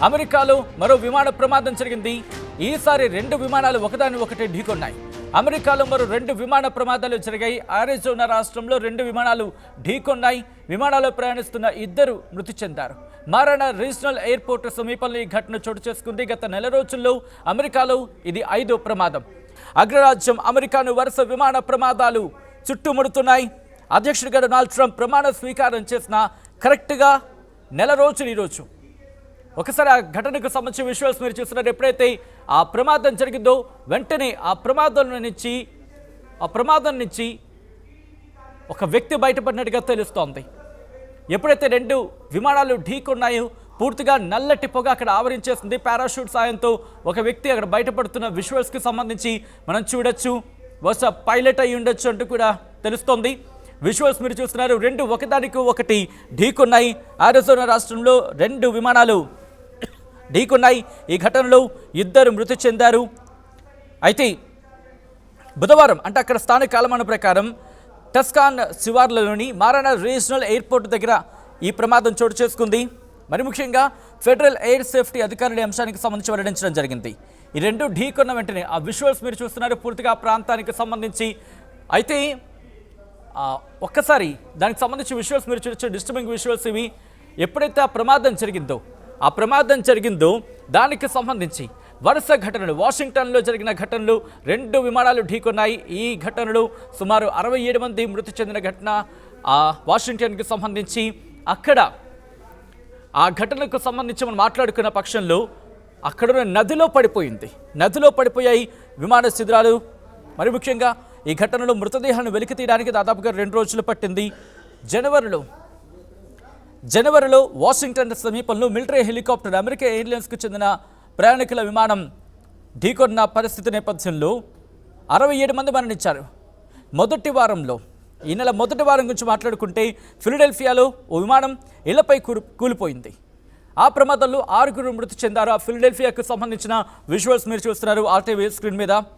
అమెరికాలో మరో విమాన ప్రమాదం జరిగింది. ఈసారి రెండు విమానాలు ఒకదాని ఒకటి ఢీకొన్నాయి. అమెరికాలో మరో రెండు విమాన ప్రమాదాలు జరిగాయి. అరిజోనా రాష్ట్రంలో రెండు విమానాలు ఢీకొన్నాయి. విమానాల్లో ప్రయాణిస్తున్న ఇద్దరు మృతి చెందారు. మారానా రీజనల్ ఎయిర్పోర్ట్ సమీపంలో ఈ ఘటన చోటు చేసుకుంది. గత నెల రోజుల్లో అమెరికాలో ఇది 5వ ప్రమాదం. అగ్రరాజ్యం అమెరికాను వరుస విమాన ప్రమాదాలు చుట్టుముడుతున్నాయి. అధ్యక్షుడిగా డొనాల్డ్ ట్రంప్ ప్రమాణ స్వీకారం చేసిన కరెక్ట్గా నెల రోజులు ఈరోజు. ఒకసారి ఆ ఘటనకు సంబంధించిన విజువల్స్ మీరు చూస్తున్నారు. ఎప్పుడైతే ఆ ప్రమాదం జరిగిందో వెంటనే ఆ ప్రమాదం నుంచి ఒక వ్యక్తి బయటపడినట్టుగా తెలుస్తోంది. ఎప్పుడైతే రెండు విమానాలు ఢీకొన్నాయో పూర్తిగా నల్లటి పొగ అక్కడ ఆవరించేస్తుంది. పారాషూట్ సాయంతో ఒక వ్యక్తి అక్కడ బయటపడుతున్న విజువల్స్కి సంబంధించి మనం చూడొచ్చు. బహుశా పైలట్ అయి ఉండొచ్చు అంటూ కూడా తెలుస్తోంది. విజువల్స్ మీరు చూస్తున్నారు. రెండు ఒకదానికి ఒకటి ఢీకొన్నాయి. అరిజోనా రాష్ట్రంలో రెండు విమానాలు ఢీకొన్నాయి. ఈ ఘటనలో ఇద్దరు మృతి చెందారు. అయితే బుధవారం అంటే అక్కడ స్థానిక కాలమాన ప్రకారం టస్కాన్ శివార్లలోని మారానా రీజనల్ ఎయిర్పోర్ట్ దగ్గర ఈ ప్రమాదం చోటు చేసుకుంది. మరి ముఖ్యంగా ఫెడరల్ ఎయిర్ సేఫ్టీ అధికారుల అంశానికి సంబంధించి వెల్లడించడం జరిగింది. ఈ రెండు ఢీకొన్న వెంటనే ఆ విజువల్స్ మీరు చూస్తున్నారు పూర్తిగా ఆ ప్రాంతానికి సంబంధించి. అయితే ఒక్కసారి దానికి సంబంధించి విజువల్స్ మీరు చూడొచ్చు. డిస్టర్బింగ్ విజువల్స్ ఇవి. ఎప్పుడైతే ఆ ప్రమాదం జరిగిందో దానికి సంబంధించి వరుస ఘటనలు, వాషింగ్టన్లో జరిగిన ఘటనలు, రెండు విమానాలు ఢీకొన్నాయి. ఈ ఘటనలో సుమారు 67 మంది మృతి చెందిన ఘటన వాషింగ్టన్కి సంబంధించి. అక్కడ ఆ ఘటనకు సంబంధించి మనం మాట్లాడుకున్న పక్షంలో అక్కడ నదిలో పడిపోయాయి విమాన శిథిలాలు. మరి ముఖ్యంగా ఈ ఘటనలో మృతదేహాలను వెలికి తీయడానికి దాదాపుగా 2 రోజులు పట్టింది. జనవరిలో వాషింగ్టన్ సమీపంలో మిలిటరీ హెలికాప్టర్ అమెరికా ఎయిర్లైన్స్కు చెందిన ప్రయాణికుల విమానం ఢీకొన్న పరిస్థితి నేపథ్యంలో 67 మంది మరణించారు. ఈ నెల మొదటి వారం గురించి మాట్లాడుకుంటే ఫిలడెల్ఫియాలో ఓ విమానం ఇళ్లపై కూలిపోయింది. ఆ ప్రమాదంలో 6 మృతి చెందారు. ఆ ఫిలడెల్ఫియాకు సంబంధించిన విజువల్స్ మీరు చూస్తున్నారు ఆర్టీవీ స్క్రీన్ మీద.